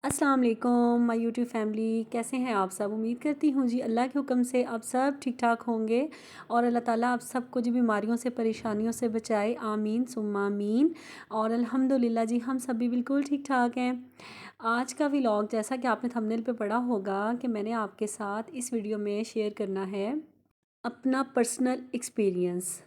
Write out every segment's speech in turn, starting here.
السلام علیکم مائی YouTube family, کیسے ہیں آپ سب؟ امید کرتی ہوں جی اللہ کے حکم سے آپ سب ٹھیک ٹھاک ہوں گے، اور اللہ تعالیٰ آپ سب کو جو بیماریوں سے پریشانیوں سے بچائے، آمین ثم آمین۔ اور الحمدللہ جی ہم سب بھی بالکل ٹھیک ٹھاک ہیں۔ آج کا ولاگ جیسا کہ آپ نے تھمبنیل پہ پڑھا ہوگا کہ میں نے آپ کے ساتھ اس ویڈیو میں شیئر کرنا ہے اپنا پرسنل ایکسپیرینس،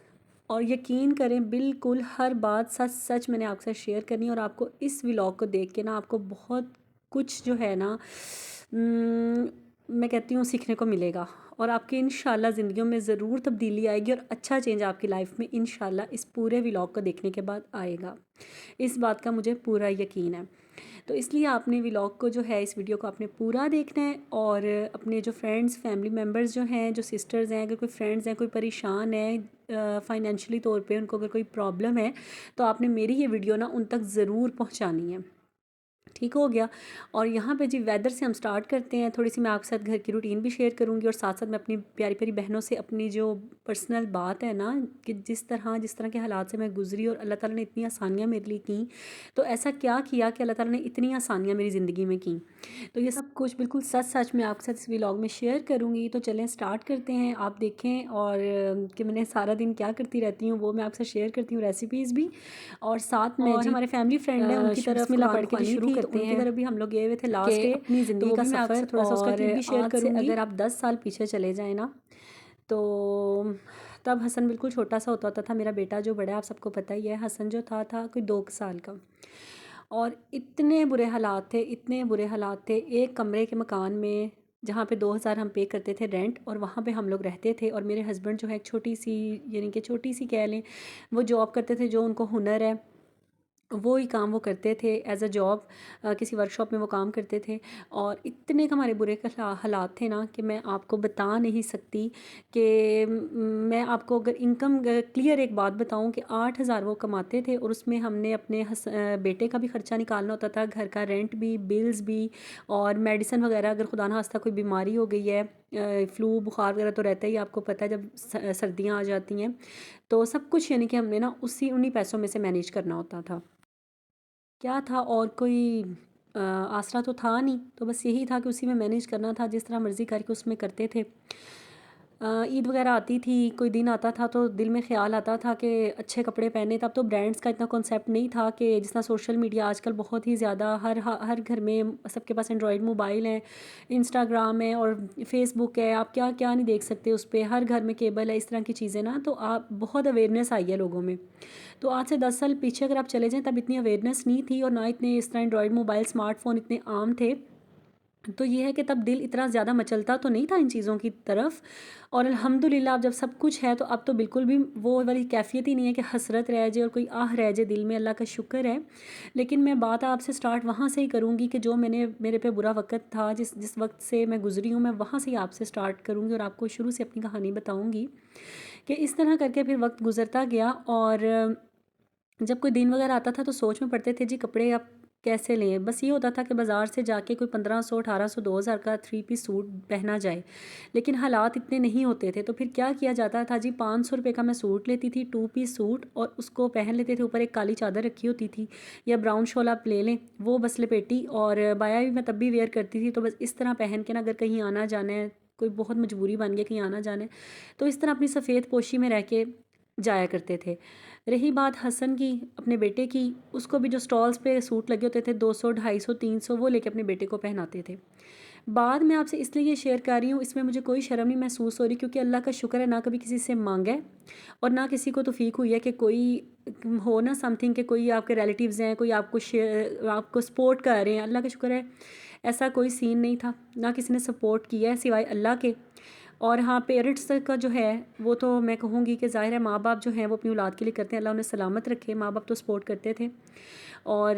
اور یقین کریں بالکل ہر بات سچ سچ میں نے آپ کے ساتھ شیئر کرنی ہے، اور آپ کو اس ولاگ کو دیکھ کے نا آپ کو بہت کچھ جو ہے نا میں کہتی ہوں سیکھنے کو ملے گا، اور آپ کی انشاءاللہ زندگیوں میں ضرور تبدیلی آئے گی، اور اچھا چینج آپ کی لائف میں انشاءاللہ اس پورے ولاگ کو دیکھنے کے بعد آئے گا۔ اس بات کا مجھے پورا یقین ہے، تو اس لیے آپ نے ولاگ کو جو ہے اس ویڈیو کو آپ نے پورا دیکھنا ہے، اور اپنے جو فرینڈز فیملی ممبرز جو ہیں، جو سسٹرز ہیں، اگر کوئی فرینڈز ہیں کوئی پریشان ہے فائنینشلی طور پہ، ان کو اگر کوئی پرابلم ہے تو آپ نے میری یہ ویڈیو نا ان تک ضرور پہنچانی ہے۔ ٹھیک ہو گیا؟ اور یہاں پہ جی ویدر سے ہم سٹارٹ کرتے ہیں، تھوڑی سی میں آپ کے ساتھ گھر کی روٹین بھی شیئر کروں گی، اور ساتھ ساتھ میں اپنی پیاری پیاری بہنوں سے اپنی جو پرسنل بات ہے نا کہ جس طرح کے حالات سے میں گزری، اور اللہ تعالیٰ نے اتنی آسانیاں میرے لیے کیں، تو ایسا کیا کیا کہ اللہ تعالیٰ نے اتنی آسانیاں میری زندگی میں کیں، تو یہ سب کچھ بالکل سچ سچ میں آپ کے ساتھ اس ولاگ میں شیئر کروں گی۔ تو چلیں سٹارٹ کرتے ہیں، آپ دیکھیں، اور کہ میں نے سارا دن کیا کرتی رہتی ہوں وہ میں آپ کے ساتھ شیئر کرتی ہوں، ریسیپیز بھی، اور ساتھ میں اور جی ہمارے فیملی فرینڈ ہیں ان کی طرف بسم اللہ قرآن پڑھ کے جی خوانی شروع بھی تو کرتے ان کی ہیں طرف بھی ہم لوگ گئے ہوئے تھے کہ لاسٹ ڈے، اپنی تو زندگی وہ کا بھی میں آپ سفر، سے تھوڑا سا اس کا اور کلپ بھی شیئر آج سے کروں گی۔ اگر آپ 10 سال پیچھے چلے جائیں نا، تو تب حسن بالکل چھوٹا سا ہوتا تھا، میرا بیٹا جو بڑا ہے آپ سب کو پتہ ہی ہے، حسن جو تھا کوئی 2 سال کا، اور اتنے برے حالات تھے، اتنے برے حالات تھے، ایک کمرے کے مکان میں جہاں پہ 2,000 ہم پے کرتے تھے رینٹ، اور وہاں پہ ہم لوگ رہتے تھے، اور میرے ہسبینڈ جو ہے ایک چھوٹی سی، یعنی کہ چھوٹی سی کہہ لیں، وہ جاب کرتے تھے، جو ان کو ہنر ہے وہی کام وہ کرتے تھے ایز اے جاب، کسی ورک شاپ میں وہ کام کرتے تھے، اور اتنے ہمارے برے حالات تھے نا کہ میں آپ کو بتا نہیں سکتی کہ میں آپ کو اگر انکم کلیئر ایک بات بتاؤں کہ 8,000 وہ کماتے تھے، اور اس میں ہم نے اپنے بیٹے کا بھی خرچہ نکالنا ہوتا تھا، گھر کا رینٹ بھی، بلز بھی، اور میڈیسن وغیرہ اگر خدا نہ خواستہ کوئی بیماری ہو گئی ہے، فلو بخار وغیرہ تو رہتا ہی آپ کو پتہ ہے جب سردیاں آ جاتی ہیں، تو سب کچھ یعنی کہ ہم نے نا انہی پیسوں میں سے مینیج کرنا ہوتا تھا۔ کیا تھا، اور کوئی آسرا تو تھا نہیں، تو بس یہی تھا کہ اسی میں مینیج کرنا تھا، جس طرح مرضی کر کے اس میں کرتے تھے۔ عید وغیرہ آتی تھی، کوئی دن آتا تھا تو دل میں خیال آتا تھا کہ اچھے کپڑے پہنے، تب تو برانڈز کا اتنا کنسیپٹ نہیں تھا، کہ جس طرح سوشل میڈیا آج کل بہت ہی زیادہ ہر گھر میں سب کے پاس اینڈرائڈ موبائل ہیں، انسٹاگرام ہے اور فیس بک ہے، آپ کیا کیا نہیں دیکھ سکتے اس پہ، ہر گھر میں کیبل ہے، اس طرح کی چیزیں نا، تو آپ بہت اویئرنیس آئی ہے لوگوں میں۔ تو آج سے 10 سال پیچھے اگر آپ چلے جائیں تب اتنی اویئرنیس نہیں تھی، اور نہ اتنے اس طرح اینڈرائڈ موبائل اسمارٹ فون اتنے عام تھے، تو یہ ہے کہ تب دل اتنا زیادہ مچلتا تو نہیں تھا ان چیزوں کی طرف، اور الحمدللہ اب جب سب کچھ ہے تو اب تو بالکل بھی وہ والی کیفیت ہی نہیں ہے کہ حسرت رہ جائے اور کوئی آہ رہ جائے دل میں، اللہ کا شکر ہے۔ لیکن میں بات آپ سے سٹارٹ وہاں سے ہی کروں گی کہ جو میرے پہ برا وقت تھا، جس وقت سے میں گزری ہوں، میں وہاں سے ہی آپ سے سٹارٹ کروں گی، اور آپ کو شروع سے اپنی کہانی بتاؤں گی کہ اس طرح کر کے پھر وقت گزرتا گیا، اور جب کوئی دن وغیرہ آتا تھا تو سوچ میں پڑتے تھے جی کپڑے اب کیسے لیں، بس یہ ہوتا تھا کہ بازار سے جا کے کوئی 1,500 1,800 2,000 کا 3 پیس سوٹ پہنا جائے، لیکن حالات اتنے نہیں ہوتے تھے، تو پھر کیا کیا جاتا تھا جی، 500 روپے کا میں سوٹ لیتی تھی، 2 پیس سوٹ، اور اس کو پہن لیتے تھے، اوپر ایک کالی چادر رکھی ہوتی تھی یا براؤن شال آپ لے لیں، وہ بس لپیٹی، اور بایا بھی میں تب بھی ویئر کرتی تھی، تو بس اس طرح پہن کے نا اگر کہیں آنا جانا ہے، کوئی بہت مجبوری بن گیا کہیں آنا جانا ہے، تو اس طرح اپنی سفید پوشی میں رہ کے جایا کرتے تھے۔ رہی بات حسن کی، اپنے بیٹے کی، اس کو بھی جو سٹالز پہ سوٹ لگے ہوتے تھے 200 250 300 وہ لے کے اپنے بیٹے کو پہناتے تھے۔ بعد میں آپ سے اس لیے یہ شیئر کر رہی ہوں، اس میں مجھے کوئی شرم نہیں محسوس ہو رہی، کیونکہ اللہ کا شکر ہے نہ کبھی کسی سے مانگا ہے، اور نہ کسی کو توفیق ہوئی ہے کہ کوئی ہو نا سم تھنگ کہ کوئی آپ کے ریلیٹیوز ہیں، کوئی آپ کو سپورٹ کر رہے ہیں، اللہ کا شکر ہے ایسا کوئی سین نہیں تھا، نہ کسی نے سپورٹ کیا ہے سوائے اللہ کے۔ اور ہاں پیرنٹس کا جو ہے وہ تو میں کہوں گی کہ ظاہر ہے ماں باپ جو ہیں وہ اپنی اولاد کے لیے کرتے ہیں، اللہ انہیں سلامت رکھے، ماں باپ تو سپورٹ کرتے تھے، اور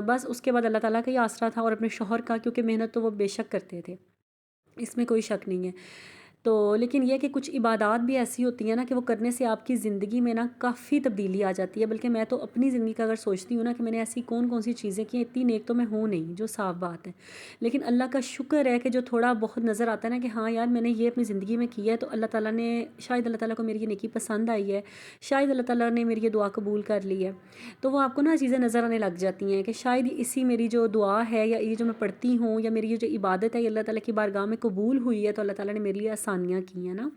بس اس کے بعد اللہ تعالیٰ کا ہی آسرا تھا، اور اپنے شوہر کا، کیونکہ محنت تو وہ بے شک کرتے تھے، اس میں کوئی شک نہیں ہے۔ تو لیکن یہ کہ کچھ عبادات بھی ایسی ہوتی ہیں نا کہ وہ کرنے سے آپ کی زندگی میں نا کافی تبدیلی آ جاتی ہے. بلکہ میں تو اپنی زندگی کا اگر سوچتی ہوں نا کہ میں نے ایسی کون کون سی چیزیں کی ہیں، اتنی نیک تو میں ہوں نہیں، جو صاف بات ہے، لیکن اللہ کا شکر ہے کہ جو تھوڑا بہت نظر آتا ہے نا کہ ہاں یار میں نے یہ اپنی زندگی میں کیا ہے، تو اللہ تعالیٰ نے شاید اللہ تعالیٰ کو میری یہ نیکی پسند آئی ہے، شاید اللہ تعالیٰ نے میری یہ دعا قبول کر لی ہے. تو وہ آپ کو نا چیزیں نظر آنے لگ جاتی ہیں کہ شاید اسی میری جو دعا ہے یا یہ جو میں پڑھتی ہوں یا میری یہ جو عبادت ہے یہ اللہ تعالیٰ کی بارگاہ میں قبول ہوئی ہے، تو اللہ تعالیٰ نے میرے لیے آسانیاں کی ہیں نا.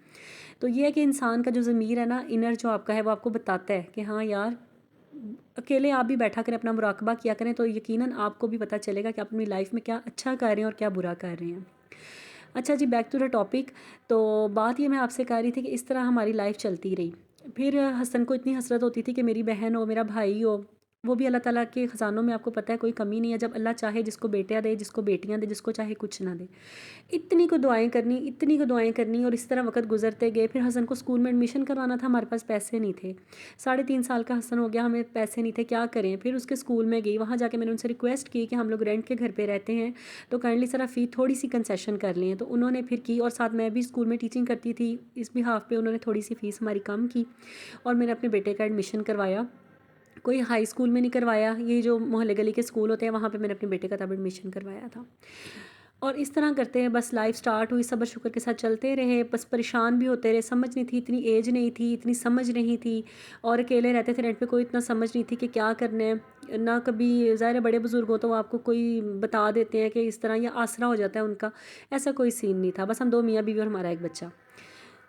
تو یہ ہے کہ انسان کا جو ضمیر ہے نا، انر جو آپ کا ہے، وہ آپ کو بتاتا ہے کہ ہاں یار، اکیلے آپ بھی بیٹھا کریں، اپنا مراقبہ کیا کریں، تو یقیناً آپ کو بھی پتہ چلے گا کہ آپ اپنی لائف میں کیا اچھا کر رہے ہیں اور کیا برا کر رہے ہیں. اچھا جی، بیک ٹو دا ٹاپک. تو بات یہ میں آپ سے کہہ رہی تھی کہ اس طرح ہماری لائف چلتی رہی. پھر حسن کو اتنی حسرت ہوتی تھی کہ میری بہن ہو، میرا بھائی ہو. وہ بھی اللہ تعالیٰ کے خزانوں میں آپ کو پتہ ہے کوئی کمی نہیں ہے، جب اللہ چاہے جس کو بیٹیاں دے، جس کو بیٹیاں دے، جس کو چاہے کچھ نہ دے. اتنی کو دعائیں کرنی، اتنی کو دعائیں کرنی، اور اس طرح وقت گزرتے گئے. پھر حسن کو اسکول میں ایڈمیشن کروانا تھا، ہمارے پاس پیسے نہیں تھے. 3.5 سال کا حسن ہو گیا، ہمیں پیسے نہیں تھے، کیا کریں؟ پھر اس کے اسکول میں گئی، وہاں جا کے میں نے ان سے ریکویسٹ کی کہ ہم لوگ رینٹ کے گھر پہ رہتے ہیں تو کائنڈلی ذرا فی تھوڑی سی کنسیشن کر لیں. تو انہوں نے پھر کی، اور ساتھ میں بھی اسکول میں ٹیچنگ کرتی تھی، اس بھی ہاف پہ انہوں نے تھوڑی سی فیس ہماری کم کی، اور میں نے اپنے بیٹے کا ایڈمیشن کروایا. کوئی ہائی اسکول میں نہیں کروایا، یہ جو محلے گلی کے اسکول ہوتے ہیں وہاں پہ میں نے اپنے بیٹے کا تب ایڈمیشن کروایا تھا. اور اس طرح کرتے ہیں بس لائف سٹارٹ ہوئی، صبر شکر کے ساتھ چلتے رہے. بس پریشان بھی ہوتے رہے، سمجھ نہیں تھی، اتنی ایج نہیں تھی، اتنی سمجھ نہیں تھی، اور اکیلے رہتے تھے رینٹ پہ، کوئی اتنا سمجھ نہیں تھی کہ کیا کرنا ہے. نہ کبھی ظاہر بڑے بزرگ ہو تو وہ آپ کو کوئی بتا دیتے ہیں کہ اس طرح، یا آسرا ہو جاتا ہے ان کا، ایسا کوئی سین نہیں تھا. بس ہم 2 میاں بیوی اور ہمارا ایک بچہ.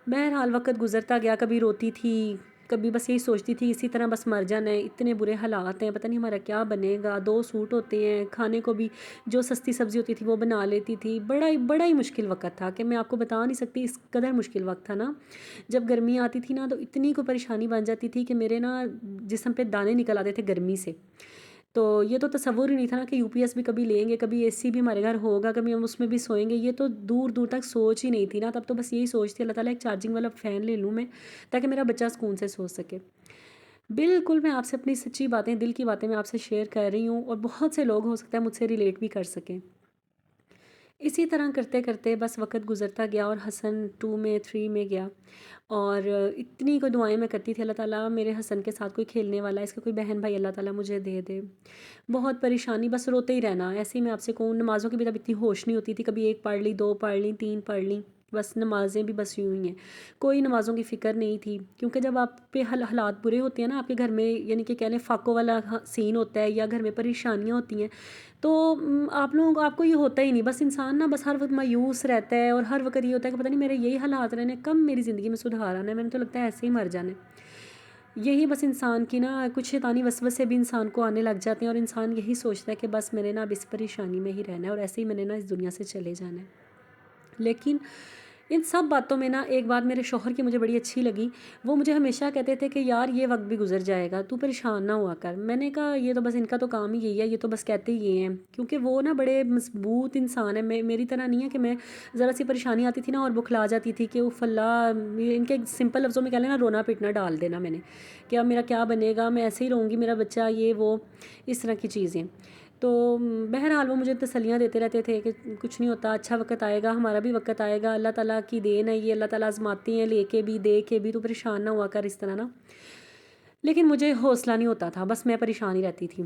بہرحال وقت گزرتا گیا، کبھی روتی تھی، کبھی بس یہی سوچتی تھی اسی طرح بس مر جانا ہے، اتنے برے حالات ہیں، پتہ نہیں ہمارا کیا بنے گا. 2 سوٹ ہوتے ہیں، کھانے کو بھی جو سستی سبزی ہوتی تھی وہ بنا لیتی تھی. بڑا ہی مشکل وقت تھا کہ میں آپ کو بتا نہیں سکتی، اس قدر مشکل وقت تھا نا. جب گرمی آتی تھی نا تو اتنی کو پریشانی بن جاتی تھی کہ میرے نا جسم پہ دانے نکل آتے تھے گرمی سے. تو یہ تو تصور ہی نہیں تھا نا کہ یو پی ایس بھی کبھی لیں گے، کبھی اے سی بھی ہمارے گھر ہوگا، کبھی ہم اس میں بھی سوئیں گے. یہ تو دور دور تک سوچ ہی نہیں تھی نا. تب تو بس یہی سوچتی اللہ تعالیٰ ایک چارجنگ والا فین لے لوں میں، تاکہ میرا بچہ سکون سے سو سکے. بالکل میں آپ سے اپنی سچی باتیں، دل کی باتیں میں آپ سے شیئر کر رہی ہوں، اور بہت سے لوگ ہو سکتا ہے مجھ سے ریلیٹ بھی کر سکیں. اسی طرح کرتے کرتے بس وقت گزرتا گیا، اور حسن 2 میں 3 میں گیا. اور اتنی کو دعائیں میں کرتی تھی اللہ تعالیٰ میرے حسن کے ساتھ کوئی کھیلنے والا، اس کا کوئی بہن بھائی اللہ تعالیٰ مجھے دے دے. بہت پریشانی، بس روتے ہی رہنا. ایسے ہی میں آپ سے کہوں، نمازوں کی بھی تب اتنی ہوش نہیں ہوتی تھی، کبھی 1 پڑھ لی، 2 پڑھ لی، 3 پڑھ لی، بس نمازیں بھی بس یوں ہی ہیں. کوئی نمازوں کی فکر نہیں تھی، کیونکہ جب آپ پہ حالات برے ہوتے ہیں نا آپ کے گھر میں، یعنی کہ کہہ لیں فاقوں والا سین ہوتا ہے، یا گھر میں پریشانیاں ہوتی ہیں، تو آپ لوگوں کو، آپ کو یہ ہوتا ہی نہیں. بس انسان نا بس ہر وقت مایوس رہتا ہے، اور ہر وقت یہ ہوتا ہے کہ پتہ نہیں میرے یہی حالات رہنے، کب میری زندگی میں سدھار آنا ہے. میں نے تو لگتا ہے ایسے ہی مر جانا ہے. یہی بس انسان کی نا کچھ شیطانی وسوسے بھی انسان کو آنے لگ جاتے ہیں، اور انسان یہی سوچتا ہے کہ بس میں نے نا اب اس پریشانی میں ہی رہنا ہے، اور ایسے ہی میں نے نا اس دنیا سے چلے جانا ہے. لیکن ان سب باتوں میں نا ایک بات میرے شوہر کی مجھے بڑی اچھی لگی. وہ مجھے ہمیشہ کہتے تھے کہ یار یہ وقت بھی گزر جائے گا، تو پریشان نہ ہوا کر. میں نے کہا یہ تو بس ان کا تو کام ہی یہی ہے، یہ تو بس کہتے ہی یہ ہیں، کیونکہ وہ نا بڑے مضبوط انسان ہیں. میری طرح نہیں ہے کہ میں ذرا سی پریشانی آتی تھی نا اور بکھلا جاتی تھی کہ اوف اللہ. ان کے سمپل لفظوں میں کہہ لینا رونا پیٹنا ڈال دینا میں نے، کہ اب میرا کیا بنے گا، میں ایسے ہی رہوں گی، میرا بچہ یہ وہ، اس طرح کی چیزیں. تو بہرحال وہ مجھے تسلیاں دیتے رہتے تھے کہ کچھ نہیں ہوتا، اچھا وقت آئے گا، ہمارا بھی وقت آئے گا، اللہ تعالیٰ کی دین ہے یہ، اللہ تعالیٰ آزماتے ہیں لے کے بھی دے کے بھی، تو پریشان نہ ہوا کر اس طرح نا. لیکن مجھے حوصلہ نہیں ہوتا تھا، بس میں پریشان ہی رہتی تھی.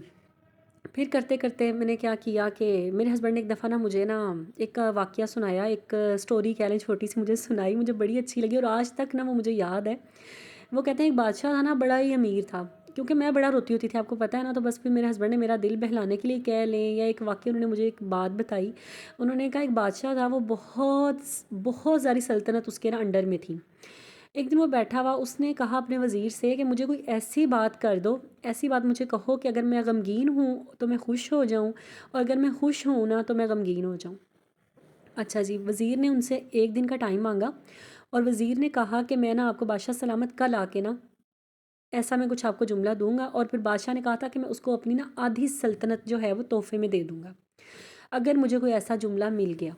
پھر کرتے کرتے میں نے کیا کیا کہ میرے ہسبینڈ نے ایک دفعہ نا مجھے نا ایک واقعہ سنایا، ایک سٹوری کہہ لیں چھوٹی سی مجھے سنائی، مجھے بڑی اچھی لگی، اور آج تک نا وہ مجھے یاد ہے. وہ کہتے ہیں ایک بادشاہ تھا نا، بڑا ہی امیر تھا. کیونکہ میں بڑا روتی ہوتی تھی آپ کو پتہ ہے نا، تو بس پھر میرے ہسبینڈ نے میرا دل بہلانے کے لیے کہہ لیں، یا ایک واقعہ انہوں نے مجھے ایک بات بتائی. انہوں نے کہا ایک بادشاہ تھا، وہ بہت ساری سلطنت اس کے نا انڈر میں تھی. ایک دن وہ بیٹھا ہوا، اس نے کہا اپنے وزیر سے کہ مجھے کوئی ایسی بات کر دو، ایسی بات مجھے کہو کہ اگر میں غمگین ہوں تو میں خوش ہو جاؤں، اور اگر میں خوش ہوں نا تو میں غمگین ہو جاؤں. اچھا جی، وزیر نے ان سے 1 دن کا ٹائم مانگا، اور وزیر نے کہا کہ میں نا آپ کو بادشاہ سلامت کل آ کے نا ایسا میں کچھ آپ کو جملہ دوں گا. اور پھر بادشاہ نے کہا تھا کہ میں اس کو اپنی نا آدھی سلطنت جو ہے وہ تحفے میں دے دوں گا اگر مجھے کوئی ایسا جملہ مل گیا.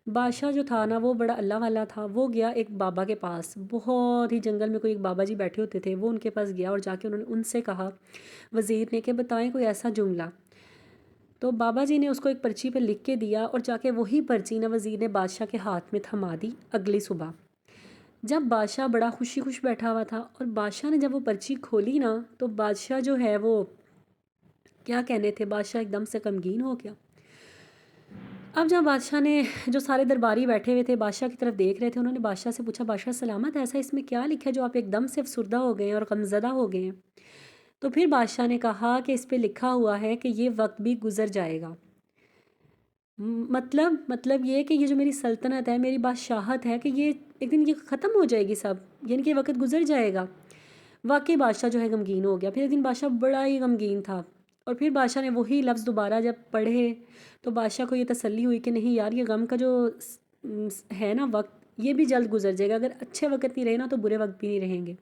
بادشاہ جو تھا نا وہ بڑا اللہ والا تھا. وہ گیا ایک بابا کے پاس، بہت ہی جنگل میں کوئی ایک بابا جی بیٹھے ہوتے تھے، وہ ان کے پاس گیا اور جا کے انہوں نے ان سے کہا وزیر نے کہ بتائیں کوئی ایسا جملہ. تو بابا جی نے اس کو ایک پرچی پہ لکھ کے دیا، اور جا کے وہی پرچی نا وزیر نے بادشاہ کے ہاتھ میں تھما دی اگلی صبح. جب بادشاہ بڑا خوشی خوش بیٹھا ہوا تھا اور بادشاہ نے جب وہ پرچی کھولی نا تو بادشاہ جو ہے وہ کیا کہنے تھے، بادشاہ ایک دم سے غمگین ہو گیا۔ اب جب بادشاہ نے، جو سارے درباری بیٹھے ہوئے تھے بادشاہ کی طرف دیکھ رہے تھے، انہوں نے بادشاہ سے پوچھا، بادشاہ سلامت، ایسا اس میں کیا لکھا ہے جو آپ ایک دم سے افسردہ ہو گئے ہیں اور غمزدہ ہو گئے ہیں؟ تو پھر بادشاہ نے کہا کہ اس پہ لکھا ہوا ہے کہ یہ وقت بھی گزر جائے گا۔ مطلب یہ کہ یہ جو میری سلطنت ہے، میری بادشاہت ہے، کہ یہ ایک دن یہ ختم ہو جائے گی سب، یعنی کہ وقت گزر جائے گا۔ واقعی بادشاہ جو ہے غمگین ہو گیا۔ پھر ایک دن بادشاہ بڑا ہی غمگین تھا، اور پھر بادشاہ نے وہی لفظ دوبارہ جب پڑھے تو بادشاہ کو یہ تسلی ہوئی کہ نہیں یار، یہ غم کا جو ہے نا وقت، یہ بھی جلد گزر جائے گا۔ اگر اچھے وقت نہیں رہے نا تو برے وقت بھی نہیں رہیں گے۔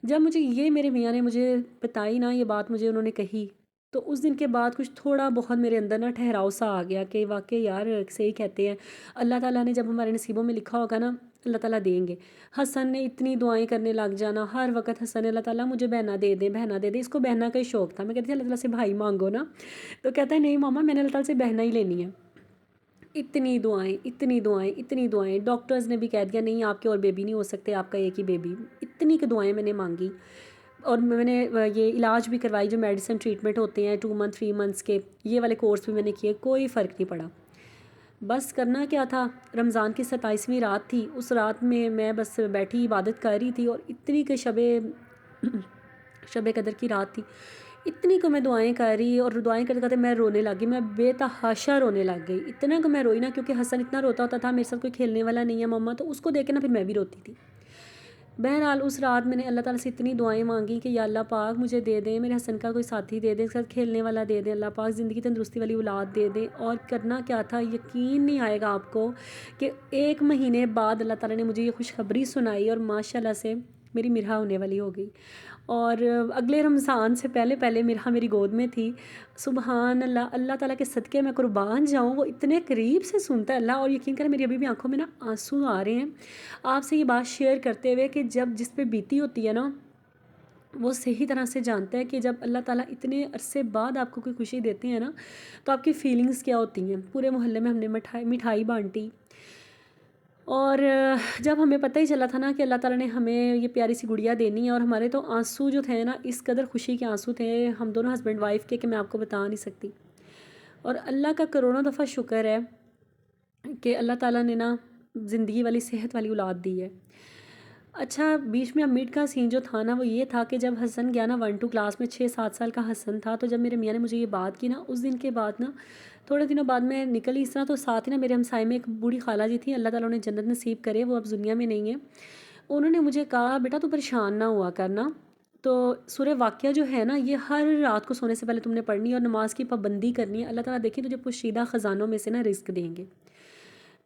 جب مجھے یہ میرے میاں نے مجھے بتائی نا، یہ بات مجھے انہوں نے کہی، تو اس دن کے بعد کچھ تھوڑا بہت میرے اندر نا ٹھہراؤ سا آ گیا کہ واقعی یار صحیح کہتے ہیں، اللہ تعالیٰ نے جب ہمارے نصیبوں میں لکھا ہوگا نا، اللہ تعالیٰ دیں گے۔ حسن نے اتنی دعائیں کرنے لگ جانا ہر وقت، حسن اللہ تعالیٰ مجھے بہنا دے دے، بہنا دے دے۔ اس کو بہنا کا ہی شوق تھا۔ میں کہتی تھی اللہ تعالیٰ سے بھائی مانگو نا، تو کہتا ہے نہیں ماما، میں نے اللہ تعالیٰ سے بہنا ہی لینی ہے۔ اتنی دعائیں، اتنی دعائیں، اتنی دعائیں، ڈاکٹرز نے بھی کہہ دیا نہیں آپ کے اور بیبی نہیں ہو سکتے، آپ کا ایک ہی بیبی۔ اتنی کہ دعائیں میں نے مانگی، اور میں نے یہ علاج بھی کروائی، جو میڈیسن ٹریٹمنٹ ہوتے ہیں 2 منتھ 3 منتھس کے، یہ والے کورس بھی میں نے کیے، کوئی فرق نہیں پڑا۔ بس کرنا کیا تھا، رمضان کی 27ویں رات تھی، اس رات میں بس بیٹھی عبادت کر رہی تھی، اور اتنی کہ شب قدر کی رات تھی، اتنی کہ میں دعائیں کر رہی، اور دعائیں کرتے کرتے میں رونے لگ گئی، میں بے تحاشا رونے لگ گئی، اتنا کہ میں روئی نا، کیونکہ حسن اتنا روتا ہوتا تھا، میرے ساتھ کوئی کھیلنے والا نہیں ہے مما، تو اس کو دیکھ کے نا پھر میں بھی روتی تھی۔ بہرحال اس رات میں نے اللہ تعالیٰ سے اتنی دعائیں مانگی کہ یا اللہ پاک مجھے دے دیں، میرے حسن کا کوئی ساتھی دے دیں، اس کے ساتھ کھیلنے والا دے دیں، اللہ پاک زندگی تندرستی والی اولاد دے دیں۔ اور کرنا کیا تھا، یقین نہیں آئے گا آپ کو کہ 1 مہینے بعد اللہ تعالیٰ نے مجھے یہ خوشخبری سنائی، اور ماشاءاللہ سے میری مرحا ہونے والی ہو گئی، اور اگلے رمضان سے پہلے مرحا میری گود میں تھی۔ سبحان اللہ، اللہ تعالیٰ کے صدقے میں قربان جاؤں، وہ اتنے قریب سے سنتا ہے اللہ، اور یقین کریں میری ابھی بھی آنکھوں میں نا آنسو آ رہے ہیں آپ سے یہ بات شیئر کرتے ہوئے، کہ جب جس پہ بیتی ہوتی ہے نا، وہ صحیح طرح سے جانتا ہے کہ جب اللہ تعالیٰ اتنے عرصے بعد آپ کو کوئی خوشی دیتے ہیں نا، تو آپ کی فیلنگز کیا ہوتی ہیں۔ پورے محلے میں ہم نے مٹھائی بانٹی، اور جب ہمیں پتہ ہی چلا تھا نا کہ اللہ تعالیٰ نے ہمیں یہ پیاری سی گڑیا دینی ہے، اور ہمارے تو آنسو جو تھے نا، اس قدر خوشی کے آنسو تھے ہم دونوں ہسبینڈ وائف کے، کہ میں آپ کو بتا نہیں سکتی۔ اور اللہ کا کروڑوں دفعہ شکر ہے کہ اللہ تعالیٰ نے نا زندگی والی صحت والی اولاد دی ہے۔ اچھا، بیچ میں اب میٹ کا سین جو تھا نا، وہ یہ تھا کہ جب حسن گیا نا 1-2 کلاس میں، 6-7 سال کا حسن تھا، تو جب میرے میاں نے مجھے یہ بات کی نا، اس دن کے بعد نا تھوڑے دنوں بعد میں نکلی اس طرح، تو ساتھ ہی نا میرے ہمسائے میں ایک بوڑھی خالہ جی تھی، اللہ تعالیٰ انہیں جنت نصیب کرے، وہ اب دنیا میں نہیں ہیں۔ انہوں نے مجھے کہا بیٹا تو پریشان نہ ہوا کرنا، تو سورہ واقعہ جو ہے نا، یہ ہر رات کو سونے سے پہلے تم نے پڑھنی ہے، اور نماز کی پابندی کرنی ہے، اللہ تعالیٰ دیکھیں تجھے پوشیدہ خزانوں میں سے نا رزق دیں گے۔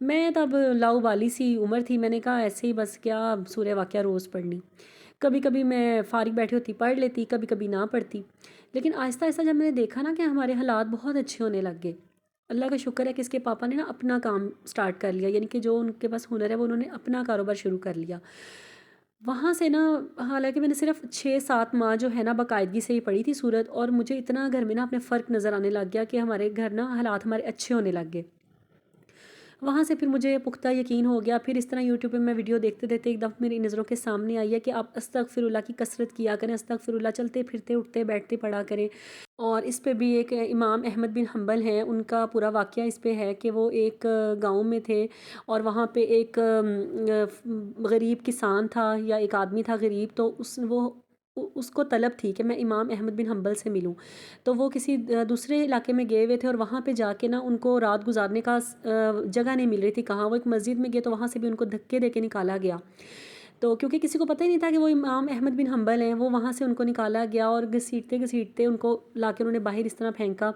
میں تب لاؤبالی سی عمر تھی، میں نے کہا ایسے ہی بس کیا سورہ واقعہ روز پڑھنی، کبھی کبھی میں فارغ بیٹھی ہوتی پڑھ لیتی، کبھی کبھی نہ پڑھتی، لیکن آہستہ آہستہ جب میں نے دیکھا نا کہ ہمارے حالات بہت اچھے ہونے لگ گئے، اللہ کا شکر ہے کہ اس کے پاپا نے نا اپنا کام سٹارٹ کر لیا، یعنی کہ جو ان کے پاس ہنر ہے وہ انہوں نے اپنا کاروبار شروع کر لیا۔ وہاں سے نا، حالانکہ میں نے صرف 6-7 ماہ جو ہے نا باقاعدگی سے ہی پڑھی تھی سورت، اور مجھے اتنا گھر میں نا اپنے فرق نظر آنے لگ گیا کہ ہمارے گھر نا حالات ہمارے اچھے ہونے لگ گئے۔ وہاں سے پھر مجھے پختہ یقین ہو گیا، پھر اس طرح یوٹیوب پہ میں ویڈیو دیکھتے دیکھتے ایک دفعہ میری نظروں کے سامنے آئی ہے کہ آپ استغفر اللہ کی کثرت کیا کریں، استغفر اللہ چلتے پھرتے اٹھتے بیٹھتے پڑھا کریں۔ اور اس پہ بھی ایک امام احمد بن حنبل ہیں، ان کا پورا واقعہ اس پہ ہے کہ وہ ایک گاؤں میں تھے، اور وہاں پہ ایک غریب کسان تھا، یا ایک آدمی تھا غریب، تو اس کو طلب تھی کہ میں امام احمد بن حنبل سے ملوں، تو وہ کسی دوسرے علاقے میں گئے ہوئے تھے، اور وہاں پہ جا کے نا ان کو رات گزارنے کا جگہ نہیں مل رہی تھی کہاں، وہ ایک مسجد میں گئے تو وہاں سے بھی ان کو دھکے دے کے نکالا گیا، تو کیونکہ کسی کو پتہ ہی نہیں تھا کہ وہ امام احمد بن حنبل ہیں، وہ وہاں سے ان کو نکالا گیا، اور گھسیٹتے گھسیٹتے ان کو لا کے انہوں نے باہر اس طرح پھینکا،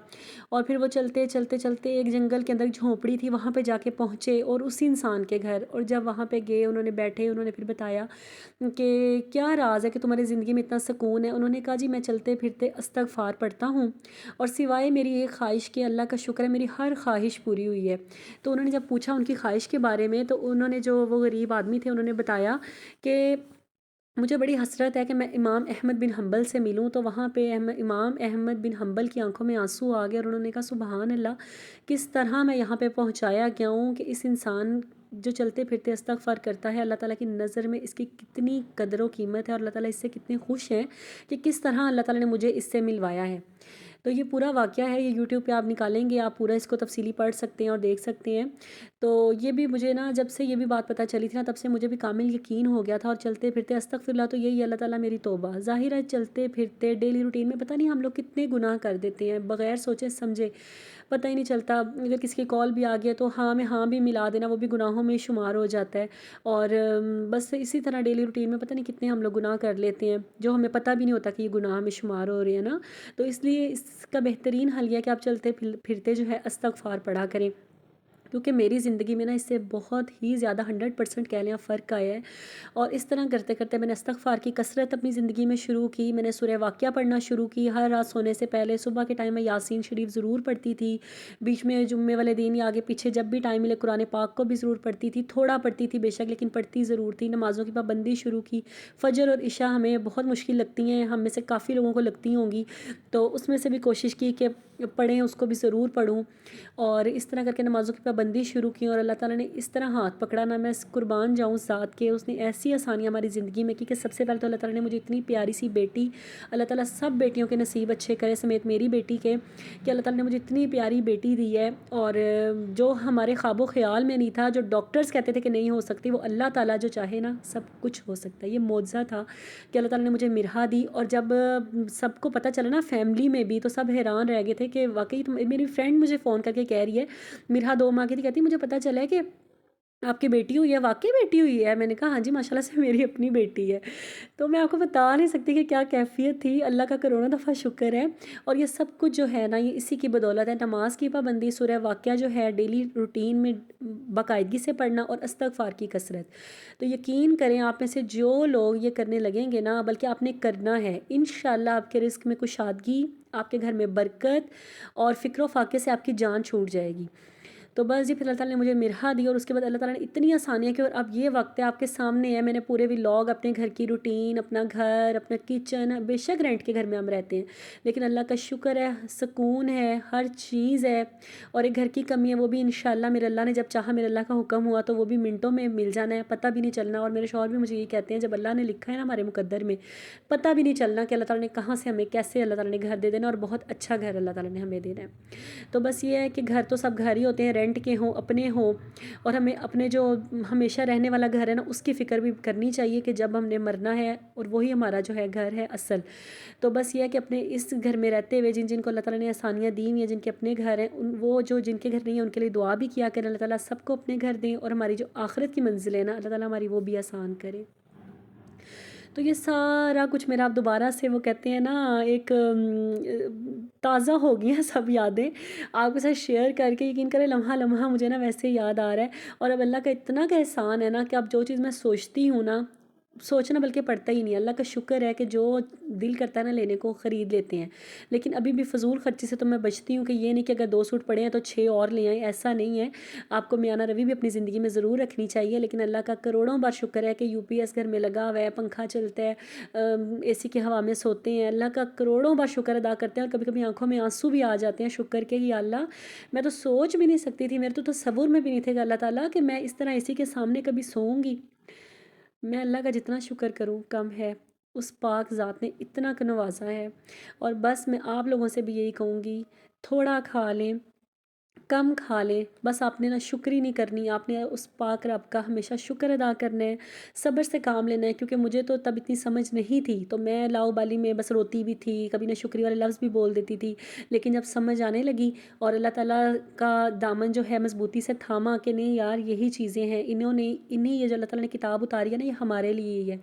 اور پھر وہ چلتے چلتے چلتے ایک جنگل کے اندر جھونپڑی تھی، وہاں پہ جا کے پہنچے، اور اسی انسان کے گھر، اور جب وہاں پہ گئے انہوں نے بیٹھے، انہوں نے پھر بتایا کہ کیا راز ہے کہ تمہاری زندگی میں اتنا سکون ہے۔ انہوں نے کہا جی میں چلتے پھرتے استغفار پڑھتا ہوں، اور سوائے میری ایک خواہش کے، اللہ کا شکر ہے میری ہر خواہش پوری ہوئی ہے۔ تو انہوں نے جب پوچھا ان کی خواہش کے بارے میں، تو انہوں نے، جو وہ غریب آدمی تھے، انہوں نے بتایا کہ مجھے بڑی حسرت ہے کہ میں امام احمد بن حنبل سے ملوں تو وہاں پہ امام احمد بن حنبل کی آنکھوں میں آنسو آ گئے اور انہوں نے کہا سبحان اللہ، کس طرح میں یہاں پہ پہنچایا گیا ہوں کہ اس انسان جو چلتے پھرتے استغفار کرتا ہے، اللہ تعالیٰ کی نظر میں اس کی کتنی قدر و قیمت ہے اور اللہ تعالیٰ اس سے کتنے خوش ہیں کہ کس طرح اللہ تعالیٰ نے مجھے اس سے ملوایا ہے۔ تو یہ پورا واقعہ ہے، یہ یوٹیوب پہ آپ نکالیں گے، آپ پورا اس کو تفصیلی پڑھ سکتے ہیں اور دیکھ سکتے ہیں۔ تو یہ بھی مجھے نا جب سے یہ بھی بات پتہ چلی تھی نا، تب سے مجھے بھی کامل یقین ہو گیا تھا، اور چلتے پھرتے استغفر اللہ تو یہی اللہ تعالیٰ میری توبہ، ظاہر ہے چلتے پھرتے ڈیلی روٹین میں پتہ نہیں ہم لوگ کتنے گناہ کر دیتے ہیں بغیر سوچے سمجھے، پتہ ہی نہیں چلتا، اگر کسی کی کال بھی آ گیا تو ہاں میں ہاں بھی ملا دینا، وہ بھی گناہوں میں شمار ہو جاتا ہے۔ اور بس اسی طرح ڈیلی روٹین میں پتہ نہیں کتنے ہم لوگ گناہ کر لیتے ہیں جو ہمیں پتہ بھی نہیں ہوتا کہ یہ گناہ میں شمار ہو رہے ہیں نا۔ تو اس لیے اس کا بہترین حل یہ ہے کہ آپ چلتے پھرتے جو ہے استغفار پڑھا کریں، کیونکہ میری زندگی میں نا اس سے بہت ہی زیادہ 100% کہہ لیں فرق آیا ہے۔ اور اس طرح کرتے کرتے میں نے استغفار کی کثرت اپنی زندگی میں شروع کی، میں نے سورہ واقعہ پڑھنا شروع کی، ہر رات سونے سے پہلے صبح کے ٹائم میں یاسین شریف ضرور پڑھتی تھی، بیچ میں جمعے والے دن یا آگے پیچھے جب بھی ٹائم ملے قرآن پاک کو بھی ضرور پڑھتی تھی، تھوڑا پڑھتی تھی بے شک لیکن پڑھتی ضرور تھی، نمازوں کی پابندی شروع کی۔ فجر اور عشاء ہمیں بہت مشکل لگتی ہیں، ہم میں سے کافی لوگوں کو لگتی ہوں گی، تو اس میں سے بھی کوشش کی کہ پڑھیں، اس کو بھی ضرور پڑھوں، اور اس طرح کر کے نمازوں کی پابندی شروع کی۔ اور اللہ تعالیٰ نے اس طرح ہاتھ پکڑا نا، میں قربان جاؤں ذات کے، اس نے ایسی آسانیاں ہماری زندگی میں کی کہ سب سے پہلے تو اللہ تعالیٰ نے مجھے اتنی پیاری سی بیٹی، اللہ تعالیٰ سب بیٹیوں کے نصیب اچھے کرے سمیت میری بیٹی کے، کہ اللہ تعالیٰ نے مجھے اتنی پیاری بیٹی دی ہے، اور جو ہمارے خواب و خیال میں نہیں تھا، جو ڈاکٹرز کہتے تھے کہ نہیں ہو سکتی، وہ اللہ تعالیٰ جو چاہے نا سب کچھ ہو سکتا ہے۔ یہ معجزہ تھا کہ اللہ تعالیٰ نے مجھے مرحا دی، اور جب سب کو پتہ چلا نا فیملی میں بھی، تو سب حیران رہ گئے تھے کہ واقعی میری فرینڈ مجھے فون کر کے کہہ رہی ہے، مرحا 2 ماہ کی تھی، کہتی مجھے پتہ چلا ہے کہ آپ کی بیٹی ہوئی ہے، واقعی بیٹی ہوئی ہے؟ میں نے کہا ہاں جی ماشاءاللہ سے میری اپنی بیٹی ہے۔ تو میں آپ کو بتا نہیں سکتی کہ کیا کیفیت تھی، اللہ کا کروڑوں دفعہ شکر ہے۔ اور یہ سب کچھ جو ہے نا یہ اسی کی بدولت ہے، نماز کی پابندی، سورہ واقعہ جو ہے ڈیلی روٹین میں باقاعدگی سے پڑھنا، اور استغفار کی کثرت۔ تو یقین کریں آپ میں سے جو لوگ یہ کرنے لگیں گے نا، بلکہ آپ نے کرنا ہے، انشاءاللہ آپ کے رزق میں کشادگی، آپ کے گھر میں برکت، اور فکر و فاقے سے آپ کی جان چھوٹ جائے گی۔ تو بس جی پھر اللہ تعالیٰ نے مجھے مرحا دی، اور اس کے بعد اللہ تعالیٰ نے اتنی آسانیاں کی، اور اب یہ وقت ہے آپ کے سامنے ہے، میں نے پورے ولاگ اپنے گھر کی روٹین، اپنا گھر، اپنا کچن، بے شک رینٹ کے گھر میں ہم رہتے ہیں لیکن اللہ کا شکر ہے، سکون ہے، ہر چیز ہے، اور ایک گھر کی کمی ہے وہ بھی انشاءاللہ میرے اللہ نے جب چاہا، میرے اللہ کا حکم ہوا تو وہ بھی منٹوں میں مل جانا ہے، پتہ بھی نہیں چلنا۔ اور میرے شوہر بھی مجھے یہ کہتے ہیں جب اللہ نے لکھا ہے نا ہمارے مقدر میں، پتہ بھی نہیں چلنا کہ اللہ تعالیٰ نے کہاں سے ہمیں کیسے اللہ تعالیٰ نے گھر دے دینا، اور بہت اچھا گھر اللہ تعالیٰ نے ہمیں دینا ہے۔ تو بس یہ ہے کہ گھر تو سب گھر ہی ہوتے ہیں، رینٹ کے ہوں اپنے ہوں، اور ہمیں اپنے جو ہمیشہ رہنے والا گھر ہے نا اس کی فکر بھی کرنی چاہیے کہ جب ہم نے مرنا ہے، اور وہی ہمارا جو ہے گھر ہے اصل۔ تو بس یہ ہے کہ اپنے اس گھر میں رہتے ہوئے جن جن کو اللہ تعالیٰ نے آسانیاں دی ہوئی ہیں، جن کے اپنے گھر ہیں، وہ جو جن کے گھر نہیں ہیں ان کے لیے دعا بھی کیا کریں، اللہ تعالیٰ سب کو اپنے گھر دیں، اور ہماری جو آخرت کی منزل ہے نا اللہ تعالیٰ ہماری وہ بھی آسان کرے۔ تو یہ سارا کچھ میرا آپ دوبارہ سے وہ کہتے ہیں نا ایک تازہ ہو گئی ہیں سب یادیں آپ کے ساتھ شیئر کر کے، یقین کریں لمحہ لمحہ مجھے نا ویسے یاد آ رہا ہے۔ اور اب اللہ کا اتنا کا احسان ہے نا کہ اب جو چیز میں سوچتی ہوں نا، سوچنا بلکہ پڑتا ہی نہیں، اللہ کا شکر ہے کہ جو دل کرتا ہے نا لینے کو خرید لیتے ہیں، لیکن ابھی بھی فضول خرچی سے تو میں بچتی ہوں کہ یہ نہیں کہ اگر 2 سوٹ پڑے ہیں تو 6 اور لے آئیں، ایسا نہیں ہے۔ آپ کو میانہ روی بھی اپنی زندگی میں ضرور رکھنی چاہیے، لیکن اللہ کا کروڑوں بار شکر ہے کہ یو پی ایس گھر میں لگا ہوا ہے، پنکھا چلتا ہے، اے سی کی ہوا میں سوتے ہیں، اللہ کا کروڑوں بار شکر ادا کرتے ہیں، اور کبھی کبھی آنکھوں میں آنسو بھی آ جاتے ہیں شکر کے، یا اللہ میں تو سوچ بھی نہیں سکتی تھی، میرے تو تصور میں بھی نہیں تھے کہ اللہ تعالیٰ کہ میں اس طرح اے سی کے سامنے کبھی سوؤں گی۔ میں اللہ کا جتنا شکر کروں کم ہے، اس پاک ذات نے اتنا نوازا ہے۔ اور بس میں آپ لوگوں سے بھی یہی کہوں گی، تھوڑا کھا لیں، کم کھا لیں، بس آپ نے نا شکر ہی نہیں کرنی، آپ نے اس پاک رب کا ہمیشہ شکر ادا کرنا ہے، صبر سے کام لینا ہے، کیونکہ مجھے تو تب اتنی سمجھ نہیں تھی تو میں لاؤ بالی میں بس روتی بھی تھی، کبھی نہ شکریہ والے لفظ بھی بول دیتی تھی، لیکن جب سمجھ آنے لگی اور اللہ تعالیٰ کا دامن جو ہے مضبوطی سے تھاما کہ نہیں یار یہی چیزیں ہیں، انہیں یہ جو اللہ تعالیٰ نے کتاب اتاری ہے نا یہ ہمارے لیے ہی ہے،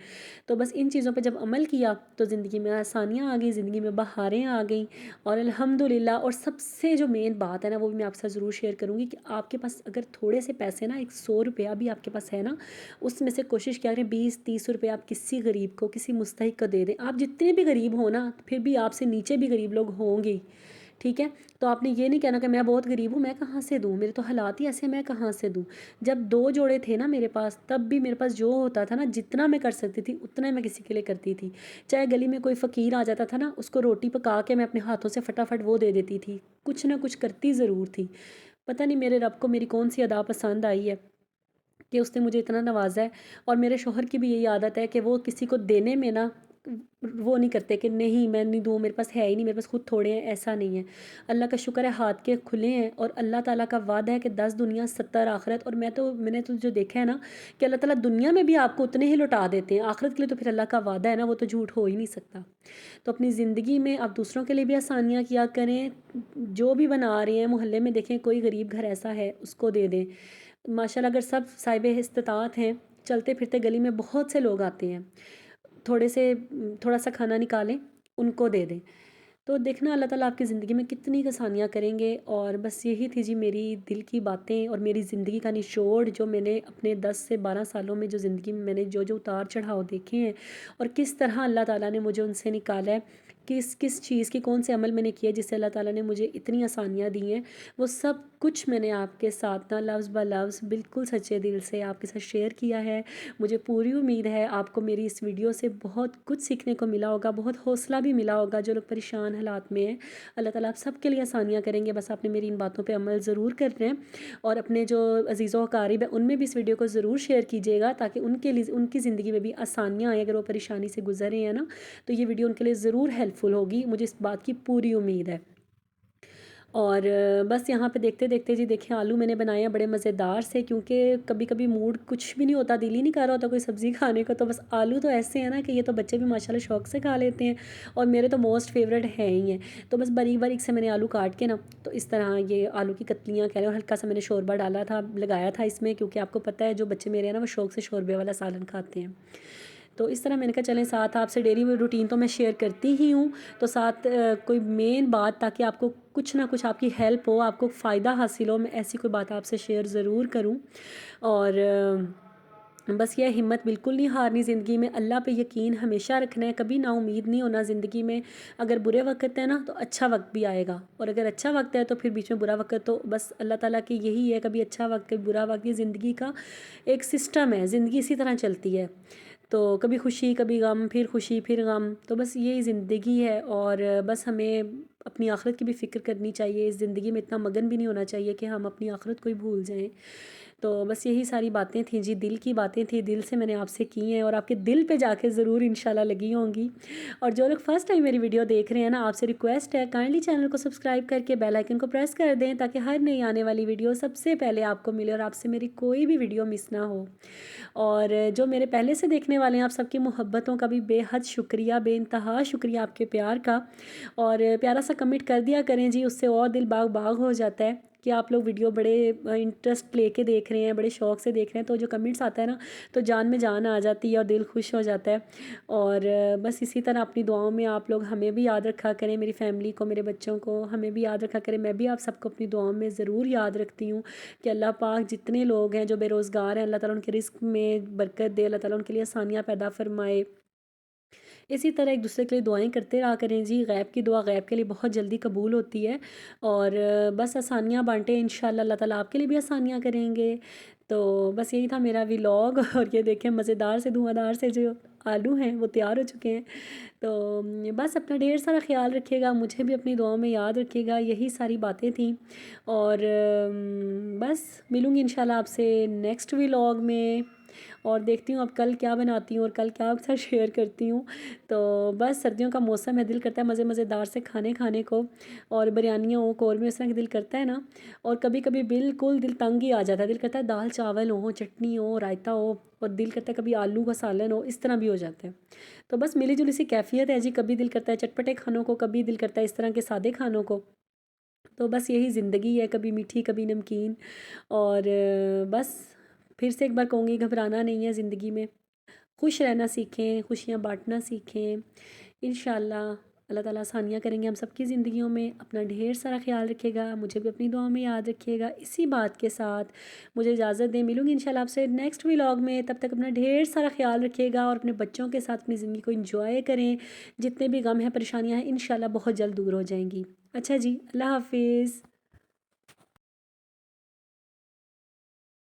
تو بس ان چیزوں پہ جب عمل کیا تو زندگی میں آسانیاں آ گئی، زندگی میں بہاریں آ گئیں، اور الحمدللہ۔ اور سب سے جو مین بات ہے نا وہ بھی میں آپ سے ضرور شیئر کروں گی کہ آپ کے پاس اگر تھوڑے سے پیسے نا 100 روپیہ بھی آپ کے پاس ہے نا، اس میں سے کوشش کیا کریں 20-30 روپے آپ کسی غریب کو، کسی مستحق کو دے دیں۔ آپ جتنے بھی غریب ہوں نا پھر بھی آپ سے نیچے بھی غریب لوگ ہوں گے، ٹھیک ہے، تو آپ نے یہ نہیں کہنا کہ میں بہت غریب ہوں، میں کہاں سے دوں، میرے تو حالات ہی ایسے، میں کہاں سے دوں۔ جب 2 جوڑے تھے نا میرے پاس، تب بھی میرے پاس جو ہوتا تھا نا، جتنا میں کر سکتی تھی اتنا میں کسی کے لیے کرتی تھی۔ چاہے گلی میں کوئی فقیر آ جاتا تھا نا، اس کو روٹی پکا کے میں اپنے ہاتھوں سے فٹافٹ وہ دے دیتی تھی، کچھ نہ کچھ کرتی ضرور تھی۔ پتہ نہیں میرے رب کو میری کون سی ادا پسند آئی ہے کہ اس نے مجھے اتنا نوازا ہے۔ اور میرے شوہر کی بھی یہی عادت ہے کہ وہ کسی کو دینے میں نا وہ نہیں کرتے کہ نہیں میں نہیں دوں، میرے پاس ہے ہی نہیں، میرے پاس خود تھوڑے ہیں، ایسا نہیں ہے۔ اللہ کا شکر ہے ہاتھ کے کھلے ہیں، اور اللہ تعالیٰ کا وعدہ ہے کہ 10 دنیا 70 آخرت۔ اور میں نے تو جو دیکھا ہے نا کہ اللہ تعالیٰ دنیا میں بھی آپ کو اتنے ہی لوٹا دیتے ہیں، آخرت کے لیے تو پھر اللہ کا وعدہ ہے نا، وہ تو جھوٹ ہو ہی نہیں سکتا۔ تو اپنی زندگی میں آپ دوسروں کے لیے بھی آسانیاں کیا کریں، جو بھی بنا رہے ہیں محلے میں دیکھیں کوئی غریب گھر ایسا ہے اس کو دے دیں۔ ماشاءاللہ اگر سب صاحب استطاعت ہیں، چلتے پھرتے گلی میں بہت سے لوگ آتے ہیں، تھوڑا سا کھانا نکالیں ان کو دے دیں، تو دیکھنا اللہ تعالیٰ آپ کی زندگی میں کتنی آسانیاں کریں گے۔ اور بس یہی تھی جی میری دل کی باتیں اور میری زندگی کا نچوڑ، جو میں نے اپنے 10 سے 12 سالوں میں جو زندگی میں نے جو اتار چڑھاؤ دیکھے ہیں، اور کس طرح اللہ تعالیٰ نے مجھے ان سے نکالا ہے، کس چیز کی کون سے عمل میں نے کیا جس سے اللہ تعالیٰ نے مجھے اتنی آسانیاں دی ہیں، وہ سب کچھ میں نے آپ کے ساتھ نا لفظ بہ لفظ بالکل سچے دل سے آپ کے ساتھ شیئر کیا ہے۔ مجھے پوری امید ہے آپ کو میری اس ویڈیو سے بہت کچھ سیکھنے کو ملا ہوگا، بہت حوصلہ بھی ملا ہوگا۔ جو لوگ پریشان حالات میں ہیں، اللہ تعالیٰ آپ سب کے لیے آسانیاں کریں گے، بس آپ نے میری ان باتوں پہ عمل ضرور کرنا ہے، اور اپنے جو عزیز و اقارب ہیں ان میں بھی اس ویڈیو کو ضرور شیئر کیجیے گا، تاکہ ان کی زندگی میں بھی آسانیاں آئیں۔ اگر وہ پریشانی سے گزر رہے ہیں نا، تو یہ ویڈیو ان کے لیے ضرور ہیلپ فل ہوگی، مجھے اس بات کی پوری امید ہے۔ اور بس یہاں پہ دیکھتے دیکھتے جی دیکھیں آلو میں نے بنائے ہیں بڑے مزیدار سے، کیونکہ کبھی کبھی موڈ کچھ بھی نہیں ہوتا، دل ہی نہیں کر رہا ہوتا کوئی سبزی کھانے کو، تو بس آلو تو ایسے ہیں نا کہ یہ تو بچے بھی ماشاءاللہ شوق سے کھا لیتے ہیں، اور میرے تو موسٹ فیوریٹ ہیں ہی ہیں۔ تو بس باریک باریک سے میں نے آلو کاٹ کے نا، تو اس طرح یہ آلو کی کتلیاں کہہ لیں، اور ہلکا سا میں نے شوربہ ڈالا تھا، لگایا تھا اس میں، کیونکہ آپ کو پتہ ہے جو بچے میرے ہیں نا وہ شوق سے شوربے والا سالن کھاتے ہیں۔ تو اس طرح میں نے کہا چلیں ساتھ آپ سے ڈیلی روٹین تو میں شیئر کرتی ہی ہوں، تو ساتھ کوئی مین بات، تاکہ آپ کو کچھ نہ کچھ آپ کی ہیلپ ہو، آپ کو فائدہ حاصل ہو، میں ایسی کوئی بات آپ سے شیئر ضرور کروں۔ اور بس یہ ہمت بالکل نہیں ہارنی زندگی میں، اللہ پہ یقین ہمیشہ رکھنا ہے، کبھی نا امید نہیں ہونا زندگی میں۔ اگر برے وقت ہے نا تو اچھا وقت بھی آئے گا، اور اگر اچھا وقت ہے تو پھر بیچ میں برا وقت، تو بس اللہ تعالیٰ کی یہی ہے، کبھی اچھا وقت کبھی برا وقت، یہ زندگی کا ایک سسٹم ہے، زندگی اسی طرح چلتی ہے، تو کبھی خوشی کبھی غم، پھر خوشی پھر غم، تو بس یہی زندگی ہے۔ اور بس ہمیں اپنی آخرت کی بھی فکر کرنی چاہیے، اس زندگی میں اتنا مگن بھی نہیں ہونا چاہیے کہ ہم اپنی آخرت کو ہی بھول جائیں۔ تو بس یہی ساری باتیں تھیں جی، دل کی باتیں تھیں، دل سے میں نے آپ سے کی ہیں، اور آپ کے دل پہ جا کے ضرور انشاءاللہ لگی ہوں گی۔ اور جو لوگ فرسٹ ٹائم میری ویڈیو دیکھ رہے ہیں نا، آپ سے ریکویسٹ ہے کائنڈلی چینل کو سبسکرائب کر کے بیل آئیکن کو پریس کر دیں، تاکہ ہر نئی آنے والی ویڈیو سب سے پہلے آپ کو ملے، اور آپ سے میری کوئی بھی ویڈیو مس نہ ہو۔ اور جو میرے پہلے سے دیکھنے والے ہیں، آپ سب کی محبتوں کا بھی بے حد شکریہ، بے انتہا شکریہ آپ کے پیار کا، اور پیارا سا کمنٹ کر دیا کریں جی، اس سے اور دل باغ باغ ہو جاتا ہے کہ آپ لوگ ویڈیو بڑے انٹرسٹ لے کے دیکھ رہے ہیں، بڑے شوق سے دیکھ رہے ہیں، تو جو کمنٹس آتا ہے نا تو جان میں جان آ جاتی ہے اور دل خوش ہو جاتا ہے۔ اور بس اسی طرح اپنی دعاؤں میں آپ لوگ ہمیں بھی یاد رکھا کریں، میری فیملی کو، میرے بچوں کو، ہمیں بھی یاد رکھا کریں، میں بھی آپ سب کو اپنی دعاؤں میں ضرور یاد رکھتی ہوں کہ اللہ پاک جتنے لوگ ہیں جو بے روزگار ہیں، اللہ تعالیٰ ان کے رزق میں برکت دے، اللہ تعالیٰ ان کے لیے آسانیاں پیدا فرمائے۔ اسی طرح ایک دوسرے کے لیے دعائیں کرتے رہا کریں جی، غیب کی دعا غیب کے لیے بہت جلدی قبول ہوتی ہے، اور بس آسانیاں بانٹیں انشاءاللہ، اللہ تعالیٰ آپ کے لیے بھی آسانیاں کریں گے۔ تو بس یہی تھا میرا ولاگ، اور یہ دیکھیں مزیدار سے دھواں دار سے جو آلو ہیں وہ تیار ہو چکے ہیں۔ تو بس اپنا ڈھیر سارا خیال رکھیے گا، مجھے بھی اپنی دعاؤں میں یاد رکھیے گا، یہی ساری باتیں تھیں۔ اور بس ملوں گی انشاءاللہ آپ سے نیکسٹ ولاگ میں، اور دیکھتی ہوں اب کل کیا بناتی ہوں اور کل کیا آپ ساتھ شیئر کرتی ہوں۔ تو بس سردیوں کا موسم ہے، دل کرتا ہے مزیدار سے کھانے کو، اور بریانیاں ہوں، قورمے، اس طرح کا دل کرتا ہے نا، اور کبھی کبھی بالکل دل تنگ ہی آ جاتا ہے، دل کرتا ہے دال چاول ہو، چٹنی ہو، رائتا ہو، اور دل کرتا ہے کبھی آلو کا سالن ہو، اس طرح بھی ہو جاتا ہے۔ تو بس ملی جلی سی کیفیت ہے جی، کبھی دل کرتا ہے چٹپٹے کھانوں کو، کبھی دل کرتا ہے اس طرح کے سادے کھانوں کو، تو بس یہی زندگی ہے، کبھی میٹھی کبھی نمکین۔ اور بس پھر سے ایک بار کہوں گی، گھبرانا نہیں ہے زندگی میں، خوش رہنا سیکھیں، خوشیاں بانٹنا سیکھیں، انشاءاللہ اللہ تعالیٰ آسانیاں کریں گے ہم سب کی زندگیوں میں۔ اپنا ڈھیر سارا خیال رکھیے گا، مجھے بھی اپنی دعاؤں میں یاد رکھیے گا۔ اسی بات کے ساتھ مجھے اجازت دیں، ملوں گی انشاءاللہ آپ سے نیکسٹ ولاگ میں، تب تک اپنا ڈھیر سارا خیال رکھیے گا، اور اپنے بچوں کے ساتھ اپنی زندگی کو انجوائے کریں، جتنے بھی غم ہیں پریشانیاں ہیں انشاءاللہ بہت جلد دور ہو جائیں گی۔ اچھا جی، اللہ حافظ.